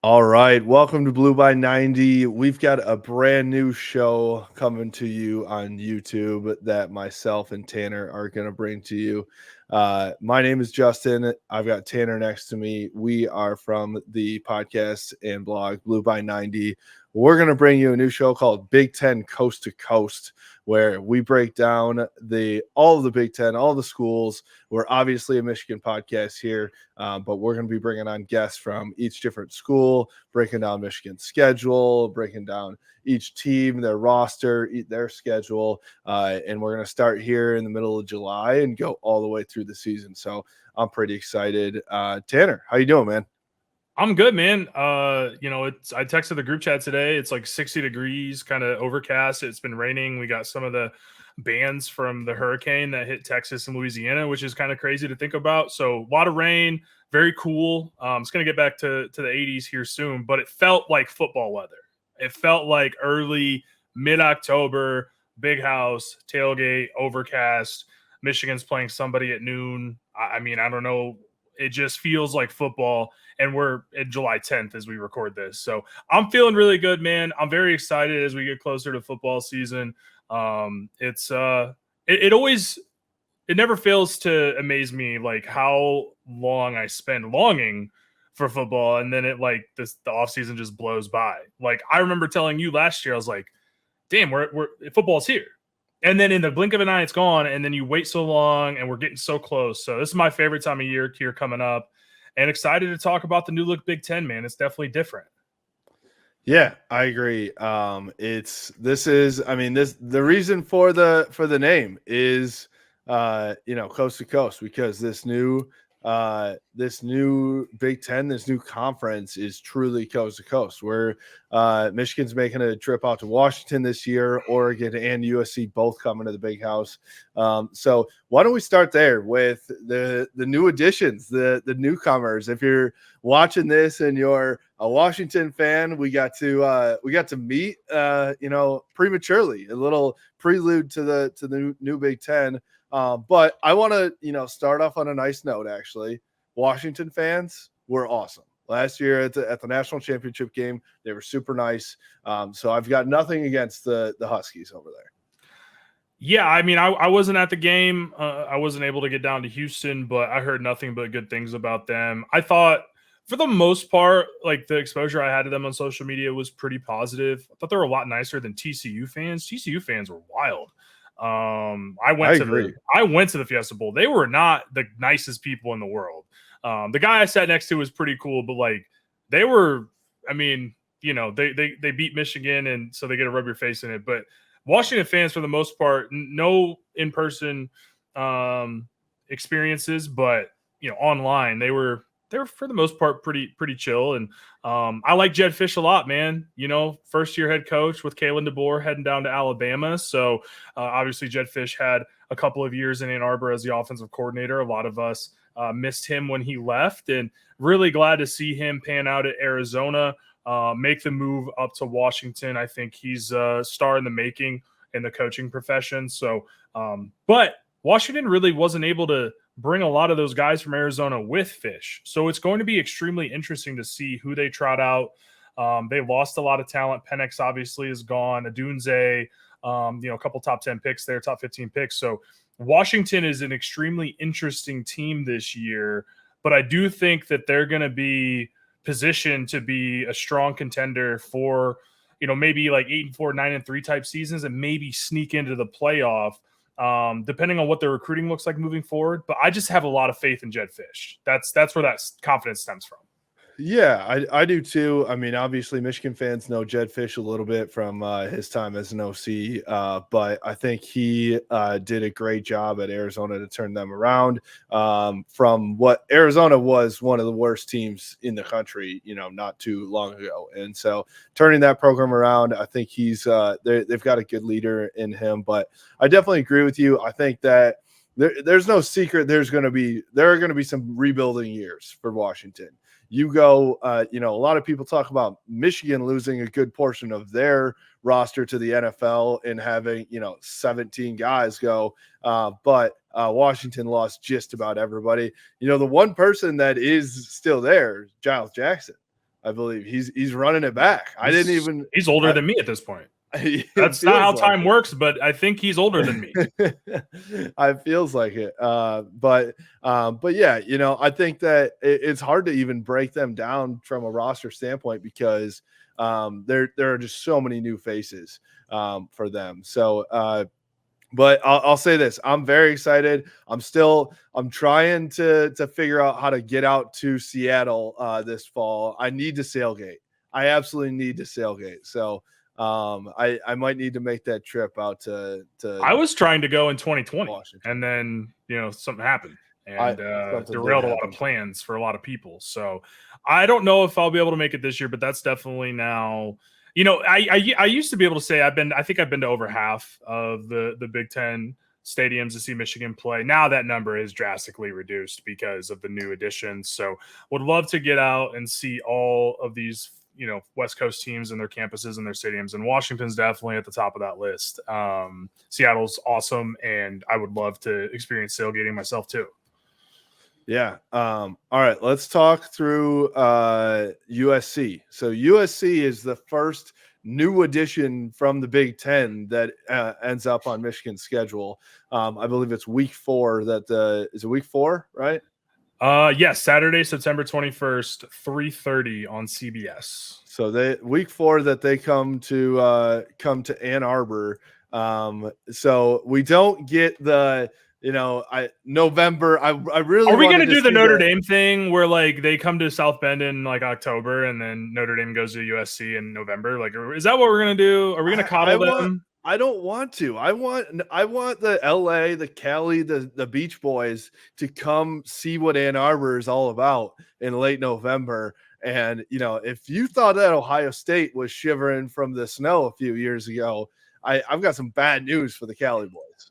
All right, welcome to Blue by 90. We've got a brand new show coming to you on YouTube that myself and Tanner are going to bring to you. My name is Justin. I've got Tanner next to me. We are from the podcast and blog Blue by 90. We're going to bring you a new show called Big Ten Coast to Coast, where we break down all of the Big Ten, all the schools. We're obviously a Michigan podcast here, but we're going to be bringing on guests from each different school, breaking down Michigan's schedule, breaking down each team, their roster, their schedule. And we're going to start here in the middle of July and go all the way through the season. So I'm pretty excited. Tanner, how you doing, man? I'm good, man. I texted the group chat today. It's like 60 degrees, kind of overcast. It's been raining. We got some of the bands from the hurricane that hit Texas and Louisiana, which is kind of crazy to think about. So a lot of rain, very cool. It's going to get back to the 80s here soon, but it felt like football weather. It felt like early mid-October, big house, tailgate, overcast. Michigan's playing somebody at noon. I mean, I don't know. It just feels like football, and we're in July 10th as we record this. So I'm feeling really good, man. I'm very excited as we get closer to football season. It never fails to amaze me, like how long I spend longing for football, and then the offseason just blows by. Like I remember telling you last year, I was like, damn, we're football's here. And then in the blink of an eye, it's gone. And then you wait so long and we're getting so close. So this is my favorite time of year here coming up, and excited to talk about the new look Big Ten, man. It's definitely different. Yeah, I agree. The reason for the name is coast to coast, because this new Big Ten, this new conference is truly coast to coast, where Michigan's making a trip out to Washington this year. Oregon and USC both coming to the big house. So why don't we start there with the new additions, the newcomers. If you're watching this and you're a Washington fan, we got to meet prematurely, a little prelude to the new Big Ten. But I want to, start off on a nice note, actually. Washington fans were awesome. Last year at the national championship game, they were super nice. So I've got nothing against the Huskies over there. Yeah, I mean, I wasn't at the game. I wasn't able to get down to Houston, but I heard nothing but good things about them. I thought, for the most part, like the exposure I had to them on social media was pretty positive. I thought they were a lot nicer than TCU fans. TCU fans were wild. I went to the Fiesta Bowl. They were not the nicest people in the world. The guy I sat next to was pretty cool, but like they were, I mean, they beat Michigan, and so they get to rub your face in it. But Washington fans, for the most part, no in-person experiences, but online they were for the most part pretty chill. And I like Jed Fish a lot, man. First year head coach with Kalen DeBoer heading down to Alabama. So obviously Jed Fish had a couple of years in Ann Arbor as the offensive coordinator. A lot of us missed him when he left, and really glad to see him pan out at Arizona, make the move up to Washington. I think he's a star in the making in the coaching profession. So, but Washington really wasn't able to bring a lot of those guys from Arizona with Fish. So it's going to be extremely interesting to see who they trot out. They lost a lot of talent. Penix obviously is gone. Adunze, a couple top 10 picks there, top 15 picks. So Washington is an extremely interesting team this year, but I do think that they're going to be positioned to be a strong contender for, maybe like 8-4, 9-3 type seasons, and maybe sneak into the playoff. Depending on what their recruiting looks like moving forward. But I just have a lot of faith in Jed Fish. That's where that confidence stems from. Yeah, I do too. I mean, obviously, Michigan fans know Jed Fish a little bit from his time as an OC, but I think he did a great job at Arizona to turn them around from what Arizona was one of the worst teams in the country, not too long ago. And so turning that program around, I think they've got a good leader in him. But I definitely agree with you. I think that there's no secret there are going to be some rebuilding years for Washington. You go, a lot of people talk about Michigan losing a good portion of their roster to the NFL and having, 17 guys go. But Washington lost just about everybody. The one person that is still there, Giles Jackson. I believe he's running it back. He's older than me at this point. That's not how time works, but I think he's older than me. It feels like it. But yeah, I think that it's hard to even break them down from a roster standpoint because there are just so many new faces for them. So but I'll say this: I'm very excited. I'm trying to figure out how to get out to Seattle this fall. I need to sailgate. I absolutely need to sailgate. So I might need to make that trip out to I was trying to go in 2020 Washington. And then something happened and derailed a lot of plans for a lot of people. So I don't know if I'll be able to make it this year, but that's definitely now. I used to be able to say I think I've been to over half of the Big Ten stadiums to see Michigan play. Now that number is drastically reduced because of the new additions. So would love to get out and see all of these West Coast teams and their campuses and their stadiums, and Washington's definitely at the top of that list. Seattle's awesome, and I would love to experience tailgating myself too. Yeah. All right, let's talk through USC. So USC is the first new addition from the Big Ten that ends up on Michigan's schedule. I believe it's week 4 is it week 4, right? Yes, Saturday, September 21st, 3:30 on CBS. So week 4 that they come to Ann Arbor. So we don't get the November. I really are we going to do the Notre Dame thing where like they come to South Bend in like October and then Notre Dame goes to USC in November? Like, is that what we're going to do? Are we going to coddle them? I don't want to. I want the LA, the Cali, the Beach Boys to come see what Ann Arbor is all about in late November. And, if you thought that Ohio State was shivering from the snow a few years ago, I've got some bad news for the Cali boys.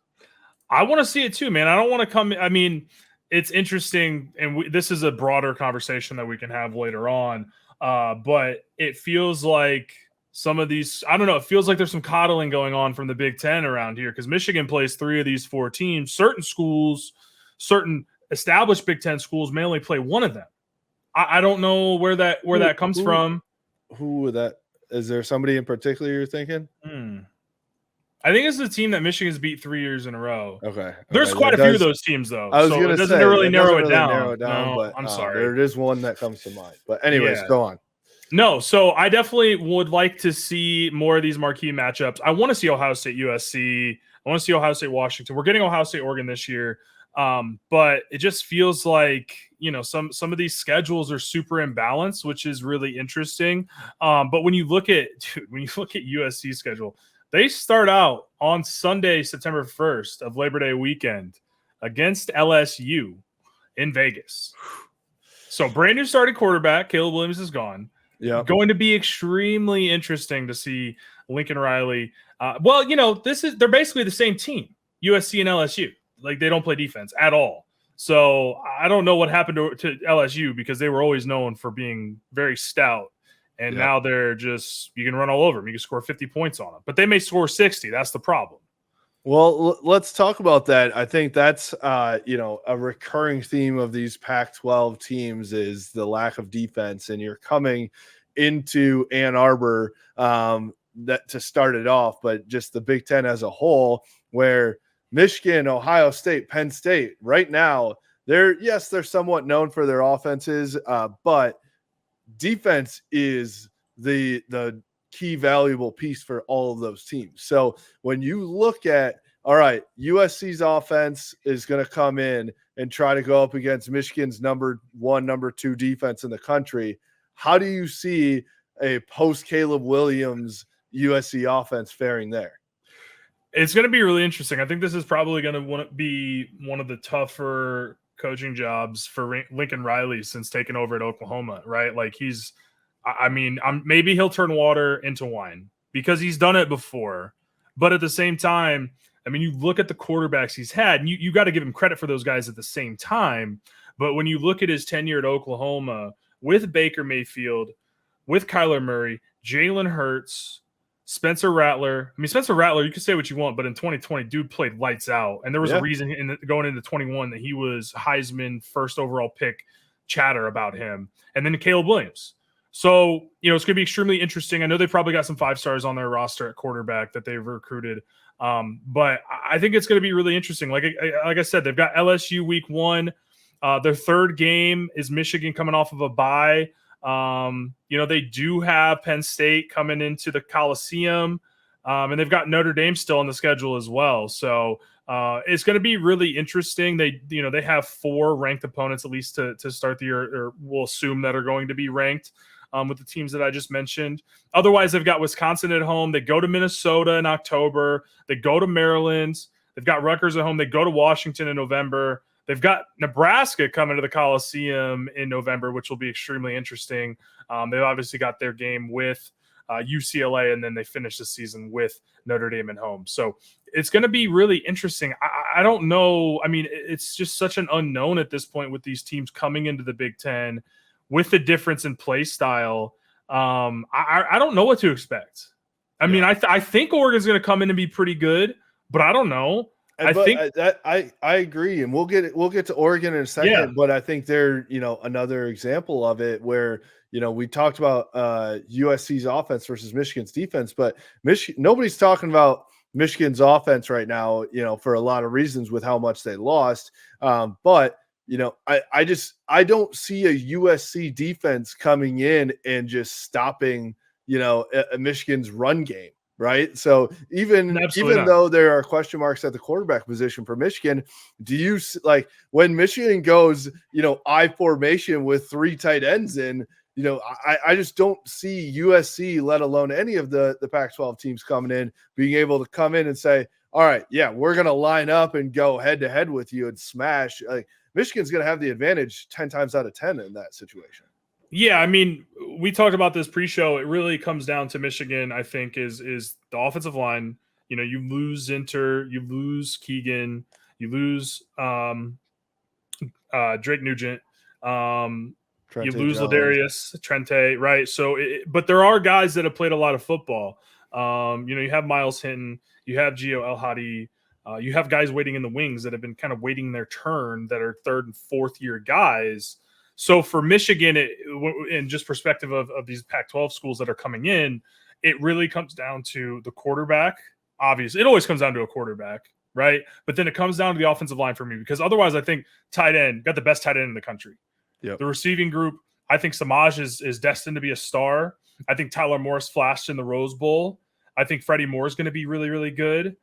I want to see it too, man. I don't want to come. I mean, it's interesting. And this is a broader conversation that we can have later on. But it feels like some of these, I don't know, it feels like there's some coddling going on from the Big Ten around here because Michigan plays 3 of these 4 teams. Certain schools, certain established Big Ten schools may only play 1 of them. I don't know where that comes from. Who would that? Is there somebody in particular you're thinking? I think it's the team that Michigan's beat 3 years in a row. Okay. There's quite a few of those teams, though. I was going to say, it doesn't really narrow it down. No, but I'm sorry. There is one that comes to mind. But anyways, go on. No, so I definitely would like to see more of these marquee matchups. I want to see Ohio State USC. I want to see Ohio State Washington. We're getting Ohio State Oregon this year. But it just feels like, some of these schedules are super imbalanced, which is really interesting. But when you look at USC schedule, they start out on Sunday, September 1st of Labor Day weekend against LSU in Vegas. So brand new starting quarterback, Caleb Williams is gone. Yeah. Going to be extremely interesting to see Lincoln Riley. They're basically the same team, USC and LSU. Like they don't play defense at all. So I don't know what happened to LSU because they were always known for being very stout. And now they're just, you can run all over them. You can score 50 points on them. But they may score 60. That's the problem. Well, let's talk about that. I think that's, a recurring theme of these Pac-12 teams is the lack of defense. And you're coming into Ann Arbor that to start it off, but just the Big Ten as a whole, where Michigan, Ohio State, Penn State, right now, they're somewhat known for their offenses, but defense is the key valuable piece for all of those teams. So when you look at, all right, USC's offense is going to come in and try to go up against Michigan's number 1, number 2 defense in the country. How do you see a post Caleb Williams USC offense faring there? It's going to be really interesting. I think this is probably going to be one of the tougher coaching jobs for Lincoln Riley since taking over at Oklahoma, right? Like maybe he'll turn water into wine because he's done it before. But at the same time, you look at the quarterbacks he's had, and you got to give him credit for those guys at the same time. But when you look at his tenure at Oklahoma with Baker Mayfield, with Kyler Murray, Jalen Hurts, Spencer Rattler. Spencer Rattler, you can say what you want, but in 2020, dude played lights out. And there was a reason going into 21 that he was Heisman first overall pick chatter about him. And then Caleb Williams. So, it's going to be extremely interesting. I know they probably got some 5-stars on their roster at quarterback that they've recruited. But I think it's going to be really interesting. Like I said, they've got LSU week 1. Their third game is Michigan coming off of a bye. They do have Penn State coming into the Coliseum. And they've got Notre Dame still on the schedule as well. So it's going to be really interesting. They have 4 ranked opponents at least to start the year, or we'll assume that are going to be ranked with the teams that I just mentioned. Otherwise, they've got Wisconsin at home. They go to Minnesota in October. They go to Maryland. They've got Rutgers at home. They go to Washington in November. They've got Nebraska coming to the Coliseum in November, which will be extremely interesting. They've obviously got their game with UCLA, and then they finish the season with Notre Dame at home. So it's going to be really interesting. I don't know. I mean, it's just such an unknown at this point with these teams coming into the Big Ten with the difference in play style. I don't know what to expect. I mean, I think Oregon's going to come in and be pretty good, but I don't know. I agree, and we'll get to Oregon in a second. Yeah. But I think they're another example of it where we talked about USC's offense versus Michigan's defense, but nobody's talking about Michigan's offense right now. For a lot of reasons with how much they lost. But I don't see a USC defense coming in and just stopping a Michigan's run game. Right. So even though there are question marks at the quarterback position for Michigan, do you like when Michigan goes, I formation with 3 tight ends in, I just don't see USC, let alone any of the Pac-12 teams coming in, being able to come in and say, all right, yeah, we're going to line up and go head to head with you and smash. Like Michigan's going to have the advantage 10 times out of 10 in that situation. Yeah, I mean, we talked about this pre-show. It really comes down to Michigan, I think, is the offensive line. You lose Zinter, you lose Keegan, you lose Drake Nugent, you lose Ladarius, Trente, right? So, but there are guys that have played a lot of football. You have Miles Hinton, you have Gio El-Hadi, you have guys waiting in the wings that have been kind of waiting their turn that are 3rd and 4th year guys. So for Michigan, in just perspective of these Pac-12 schools that are coming in, it really comes down to the quarterback. Obviously, it always comes down to a quarterback, right? But then it comes down to the offensive line for me, because otherwise I think tight end, got the best tight end in the country. Yep. The receiving group, I think Samaj is destined to be a star. I think Tyler Morris flashed in the Rose Bowl. I think Freddie Moore is going to be really, really good.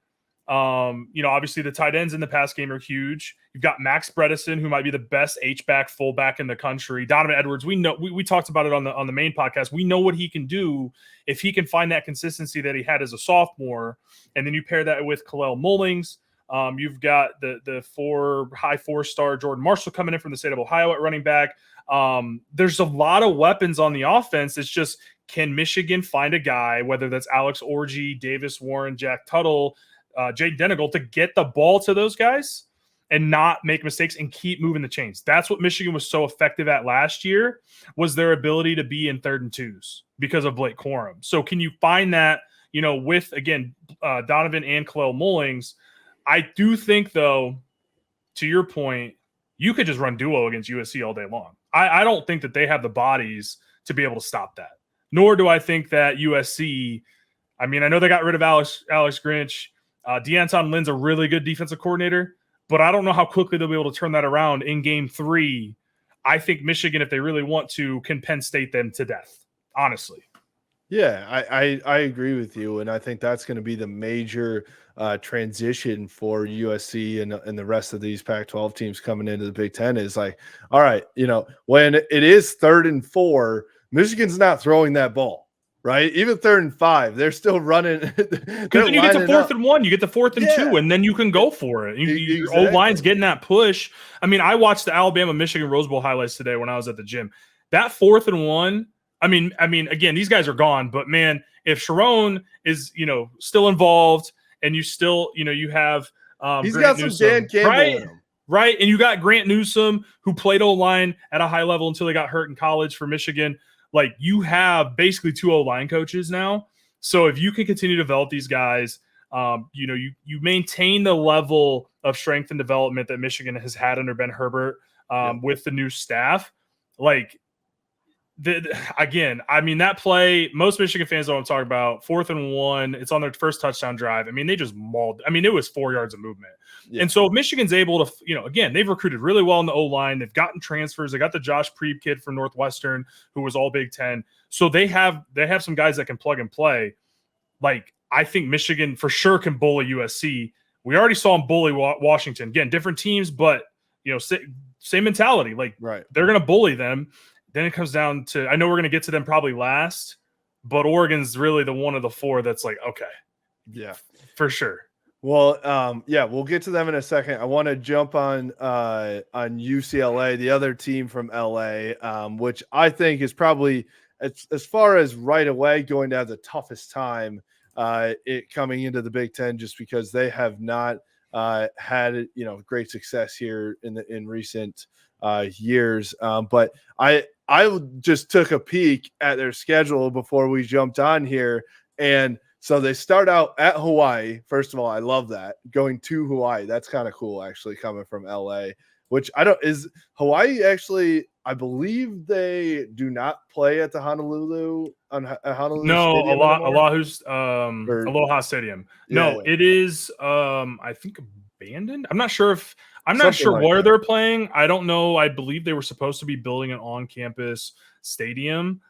Obviously the tight ends in the pass game are huge. You've got Max Bredesen, who might be the best H-back fullback in the country. Donovan Edwards, we know we talked about it on the main podcast. We know what he can do if he can find that consistency that he had as a sophomore. And then you pair that with Kalel Mullings. You've got the 4-star Jordan Marshall coming in from the state of Ohio at running back. There's a lot of weapons on the offense. It's just, can Michigan find a guy, whether that's Alex Orji, Davis Warren, Jack Tuttle, Jay Denegal, to get the ball to those guys and not make mistakes and keep moving the chains. That's what Michigan was so effective at last year, was their ability to be in 3rd and 2s because of Blake Corum. So can you find that, with, again, Donovan and Kalel Mullings? I do think, though, to your point, you could just run duo against USC all day long. I don't think that they have the bodies to be able to stop that. Nor do I think that USC, I mean, I know they got rid of Alex Grinch. Deanton Lynn's a really good defensive coordinator, but I don't know how quickly they'll be able to turn that around in game 3. I think Michigan, if they really want to, can Penn State them to death, honestly. Yeah, I agree with you, and I think that's going to be the major transition for USC and the rest of these Pac-12 teams coming into the Big Ten is like, all right, when it is 3rd and 4, Michigan's not throwing that ball. Right, even 3rd and 5, they're still running. Because then you get to 4th and 1, you get to 4th and 2, and then you can go for it. Your old line's getting that push. I mean, I watched the Alabama-Michigan Rose Bowl highlights today when I was at the gym. That 4th and 1. I mean, again, these guys are gone, but man, if Sharon is still involved, and you still you have he's Grant got some Newsome, Dan Campbell right? in him. Right, and you got Grant Newsome, who played O-line at a high level until he got hurt in college for Michigan. Like, you have basically 2 O-line coaches now. So if you can continue to develop these guys, you maintain the level of strength and development that Michigan has had under Ben Herbert with the new staff. Like, Again, I mean, that play, most Michigan fans know what I'm talking about. 4th and 1, it's on their first touchdown drive. I mean, they just mauled. I mean, it was 4 yards of movement. Yeah. And so if Michigan's able to, again, they've recruited really well in the O-line. They've gotten transfers. They got the Josh Preeb kid from Northwestern, who was all Big Ten. So they have some guys that can plug and play. Like, I think Michigan for sure can bully USC. We already saw them bully Washington. Again, different teams, but, same mentality. Like, right. They're going to bully them. Then it comes down to, I know we're going to get to them probably last, but Oregon's really the one of the 4 that's like, okay. Yeah. For sure. Well, we'll get to them in a second. I want to jump on UCLA, the other team from LA, which I think is probably, as far as right away, going to have the toughest time it coming into the Big Ten, just because they have not had great success here in recent years. But I just took a peek at their schedule before we jumped on here, and so they start out at Hawaii. First of all, I love that, going to Hawaii. That's kind of cool, actually, coming from LA. Which is Hawaii actually? I believe they do not play at the Honolulu No, Stadium Aloha Stadium. Yeah, no, yeah. It is I think abandoned. I'm not sure Something like where that. they're playing. I don't know. I believe they were supposed to be building an on-campus stadium.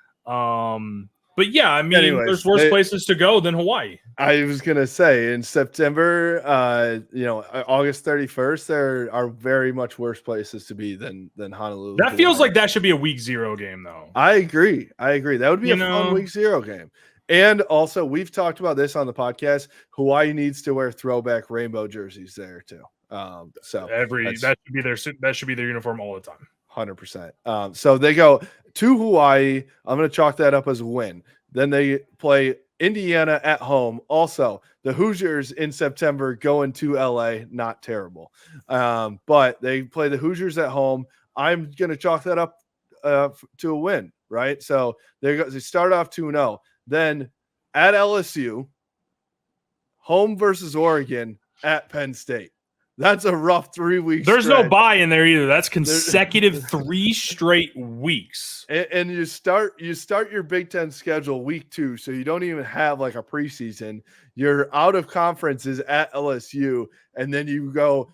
But yeah, I mean, Anyways, there's worse places to go than Hawaii. I was going to say in September, August 31st, there are very much worse places to be than Honolulu. That feels like that should be a week 0 game, though. I agree. That would be a fun week 0 game. And also, we've talked about this on the podcast. Hawaii needs to wear throwback rainbow jerseys there too. So that should be their uniform all the time. 100%. So they go to Hawaii. I'm going to chalk that up as a win. Then they play Indiana at home. Also, the Hoosiers in September going to LA. Not terrible. But they play the Hoosiers at home. I'm going to chalk that up to a win, right? So they start off 2-0. Then at LSU, home versus Oregon, at Penn State. That's a rough 3 weeks. There's no bye in there either. That's consecutive 3 straight weeks. And you start your Big Ten schedule week 2, so you don't even have like a preseason. Your out of conference is at LSU, and then you go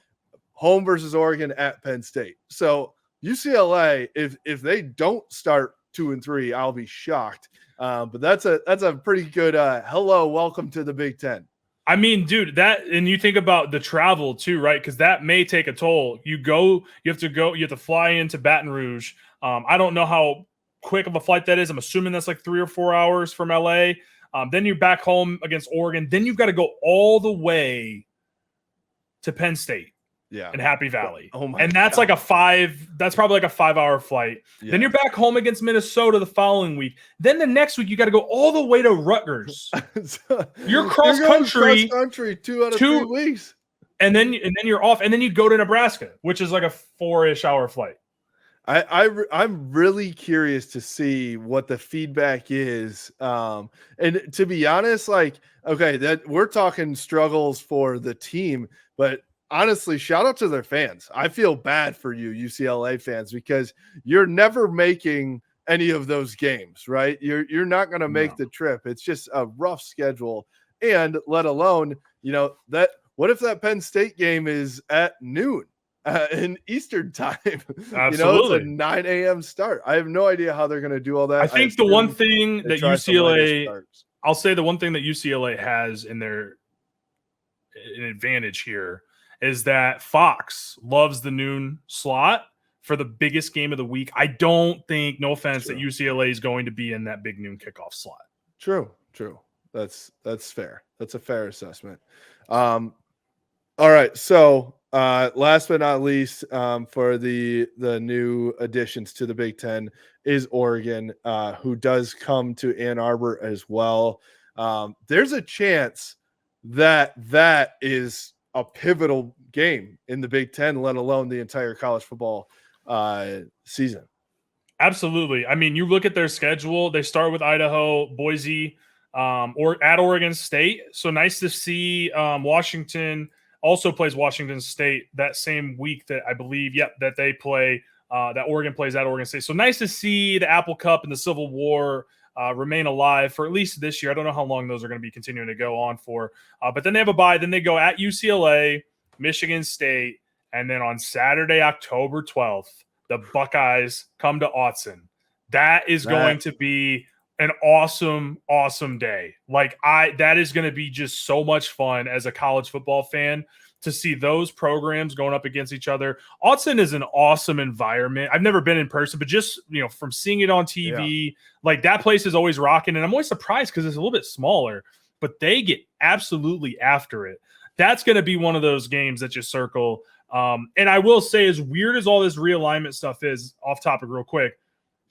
home versus Oregon at Penn State. So UCLA, if they don't start 2-3, I'll be shocked. But that's a pretty good hello, welcome to the Big Ten. I mean, dude, and you think about the travel too, right? Because that may take a toll. You have to fly into Baton Rouge. I don't know how quick of a flight that is. I'm assuming that's like 3 or 4 hours from LA. Then you're back home against Oregon. Then you've got to go all the way to Penn State. Yeah. In Happy Valley. And that's like that's probably like a 5-hour flight. Yeah. Then you're back home against Minnesota the following week. Then the next week, you got to go all the way to Rutgers. You're cross country 2 out of 3 weeks. And then you're off. And then you go to Nebraska, which is like a 4-ish hour flight. I'm really curious to see what the feedback is. And to be honest, that we're talking struggles for the team, but honestly, shout out to their fans. I feel bad for you, UCLA fans, because you're never making any of those games, right? You're not going to make the trip. It's just a rough schedule. And let alone, what if that Penn State game is at noon in Eastern time? Absolutely. It's a 9 a.m. start. I have no idea how they're going to do all that. I think the one thing that UCLA, I'll say the one thing that UCLA has in an advantage here is that Fox loves the noon slot for the biggest game of the week. I don't think, no offense, that UCLA is going to be in that big noon kickoff slot. True. That's fair. That's a fair assessment. All right. So last but not least, for the new additions to the Big Ten is Oregon, who does come to Ann Arbor as well. There's a chance that is a pivotal game in the Big Ten, let alone the entire college football season. Absolutely. I mean, you look at their schedule, they start with Idaho, Boise, or at Oregon State. So nice to see Washington also plays Washington State that same week that I believe, that they play that Oregon plays at Oregon State. So nice to see the Apple Cup and the Civil War remain alive for at least this year. I don't know how long those are going to be continuing to go on for. But then they have a bye. Then they go at UCLA, Michigan State, and then on Saturday, October 12th, the Buckeyes come to Autzen. That is going to be an awesome, awesome day. That is going to be just so much fun as a college football fan to see those programs going up against each other. Autzen is an awesome environment. I've never been in person, but just, from seeing it on TV, that place is always rocking. And I'm always surprised because it's a little bit smaller, but they get absolutely after it. That's going to be one of those games that you circle. And I will say, as weird as all this realignment stuff is, off topic real quick,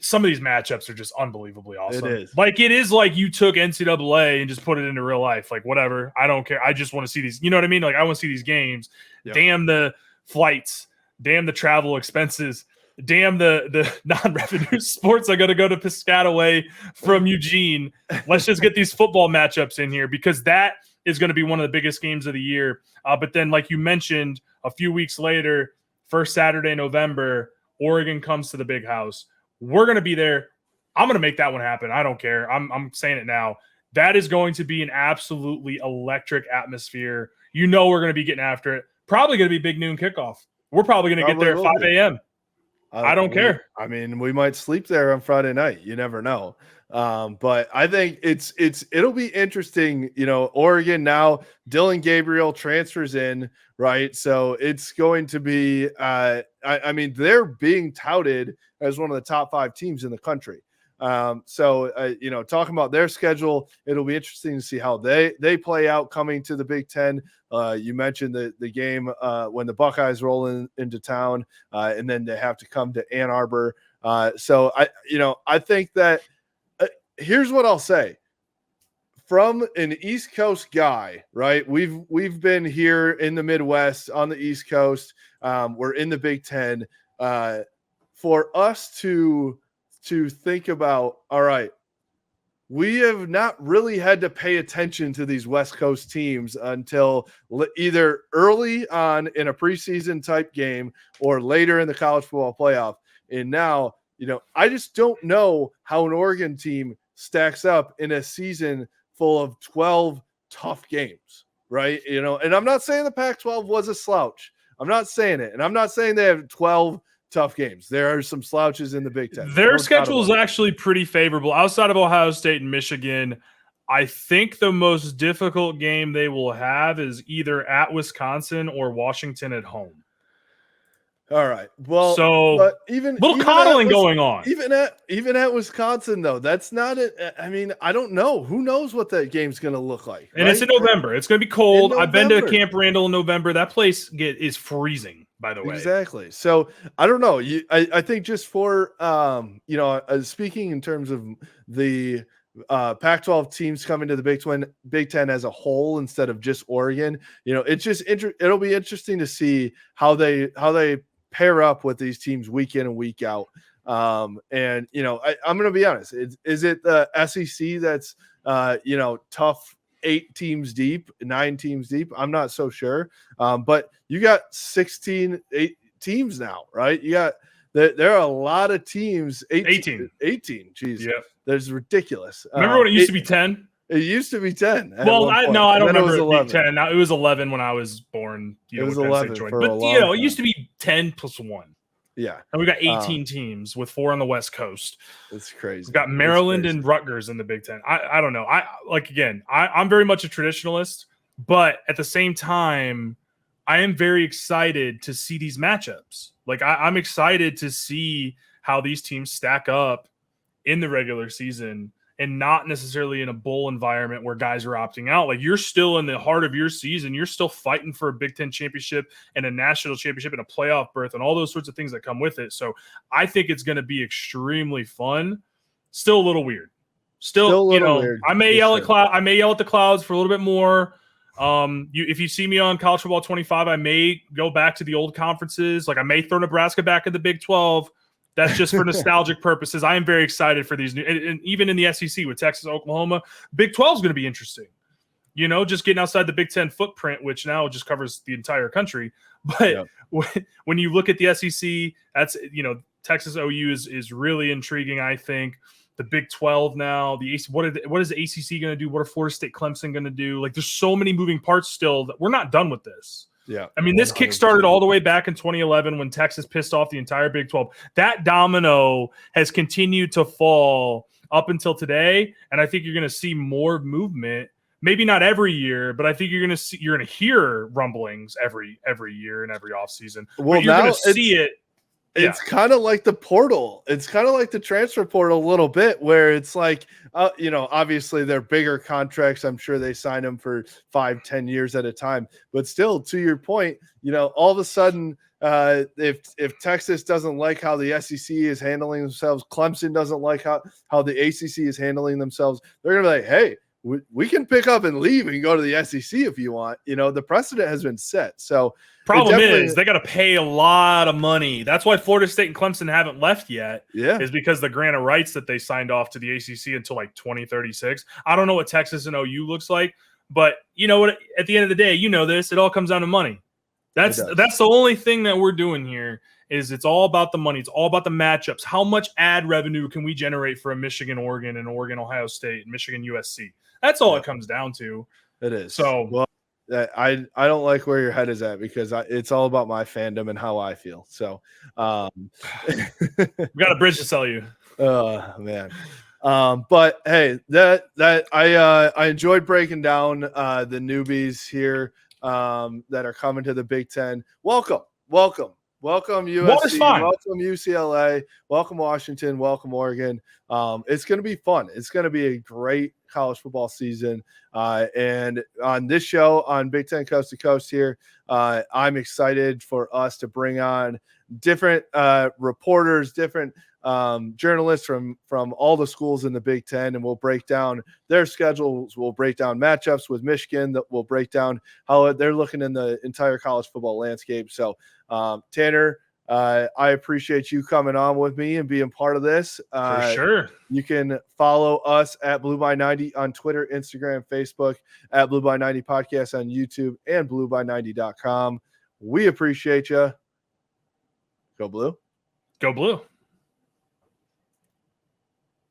some of these matchups are just unbelievably awesome. It is like you took NCAA and just put it into real life. Whatever. I don't care. I just want to see these. You know what I mean? I want to see these games. Yep. Damn the flights. Damn the travel expenses. Damn the non-revenue sports. I got to go to Piscataway from Eugene. Let's just get these football matchups in here because that is going to be one of the biggest games of the year. But then, like you mentioned, a few weeks later, first Saturday, November, Oregon comes to the Big House. We're going to be there. I'm going to make that one happen. I don't care. I'm saying it now. That is going to be an absolutely electric atmosphere. We're going to be getting after it. Probably going to be big noon kickoff. We're probably going to get there at 5 a.m. I don't care. I mean, we might sleep there on Friday night. You never know. But I think it'll be interesting. Oregon now, Dylan Gabriel transfers in, right? So it's going to be, I mean, they're being touted as one of the top 5 teams in the country. Talking about their schedule, it'll be interesting to see how they play out coming to the Big Ten. You mentioned the game when the Buckeyes roll into town, and then they have to come to Ann Arbor. So I think that here's what I'll say. From an East Coast guy, right? We've been here in the Midwest on the East Coast. We're in the Big Ten. For us to think about, all right, we have not really had to pay attention to these West Coast teams until either early on in a preseason type game or later in the college football playoff. And now, I just don't know how an Oregon team stacks up in a season full of 12 tough games, right? And I'm not saying the Pac-12 was a slouch. I'm not saying it. And I'm not saying they have 12 tough games. There are some slouches in the Big Ten. Their schedule is actually pretty favorable. Outside of Ohio State and Michigan, I think the most difficult game they will have is either at Wisconsin or Washington at home. All right. Well, so even coddling going on. Even at Wisconsin, though, that's not it. I mean, I don't know. Who knows what that game's going to look like? And it's in November. It's going to be cold. I've been to Camp Randall in November. That place is freezing, by the way. Exactly. So I don't know. I think just for speaking in terms of the Pac-12 teams coming to the Big Ten as a whole instead of just Oregon, it's just it'll be interesting to see how they pair up with these teams week in and week out. I'm going to be honest. Is it the SEC that's tough 8 teams deep, 9 teams deep? I'm not so sure. But you got 8 teams now, right? You got there are a lot of teams. 18. Jeez, yeah. That's ridiculous. Remember when it used to be 10? It used to be 10. Well, I don't remember it being 10. Now, it was 11 when I was born. It was 11 for but a long time. It used to be 10 plus 1. Yeah. And we got 18 teams with 4 on the West Coast. It's crazy. We've got Maryland and Rutgers in the Big Ten. I don't know. I'm very much a traditionalist, but at the same time, I am very excited to see these matchups. I'm excited to see how these teams stack up in the regular season and not necessarily in a bowl environment where guys are opting out. You're still in the heart of your season. You're still fighting for a Big Ten championship and a national championship and a playoff berth and all those sorts of things that come with it. So I think it's going to be extremely fun. Still a little weird. Still weird. I may yell at the clouds for a little bit more. If you see me on College Football 25, I may go back to the old conferences. I may throw Nebraska back in the Big 12. That's just for nostalgic purposes. I am very excited for these new, and even in the SEC with Texas, Oklahoma, Big 12 is going to be interesting. just getting outside the Big Ten footprint, which now just covers the entire country. But when you look at the SEC, that's, Texas OU is really intriguing, I think. The Big 12 now, what is the ACC going to do? What are Florida State, Clemson going to do? Like, there's so many moving parts still that we're not done with this. Yeah. I mean, this kick started all the way back in 2011 when Texas pissed off the entire Big 12. That domino has continued to fall up until today, and I think you're going to see more movement. Maybe not every year, but I think you're going to hear rumblings every year and every offseason. Well, you're going to see it. It's kind of like the portal. It's kind of like the transfer portal a little bit, where it's like, obviously they're bigger contracts. I'm sure they sign them for 5-10 years at a time. But still, to your point, all of a sudden, if Texas doesn't like how the SEC is handling themselves, Clemson doesn't like how the ACC is handling themselves, they're going to be like, hey, we can pick up and leave and go to the SEC if you want. The precedent has been set. So problem is they got to pay a lot of money. That's why Florida State and Clemson haven't left yet. Yeah, is because the grant of rights that they signed off to the ACC until like 2036. I don't know what Texas and OU looks like, but you know what? At the end of the day, this. It all comes down to money. That's the only thing that we're doing here. Is it's all about the money. It's all about the matchups. How much ad revenue can we generate for a Michigan, Oregon, and Oregon, Ohio State, and Michigan, USC? That's all it comes down to. It is. So, well, I don't like where your head is at, because it's all about my fandom and how I feel. So, we got a bridge to sell you. Oh man. But hey, that I enjoyed breaking down the newbies here that are coming to the Big Ten. Welcome USC, welcome UCLA, welcome Washington, welcome Oregon. It's going to be fun. It's going to be a great college football season. And on this show on Big Ten Coast to Coast here, I'm excited for us to bring on different reporters, different journalists from all the schools in the Big Ten, and we'll break down their schedules. We'll break down matchups with Michigan. That we'll break down how they're looking in the entire college football landscape. So, Tanner, I appreciate you coming on with me and being part of this. For sure. You can follow us at Blue by 90 on Twitter, Instagram, Facebook, at Blue by 90 Podcast on YouTube, and blueby90.com. We appreciate you. Go Blue. Go Blue.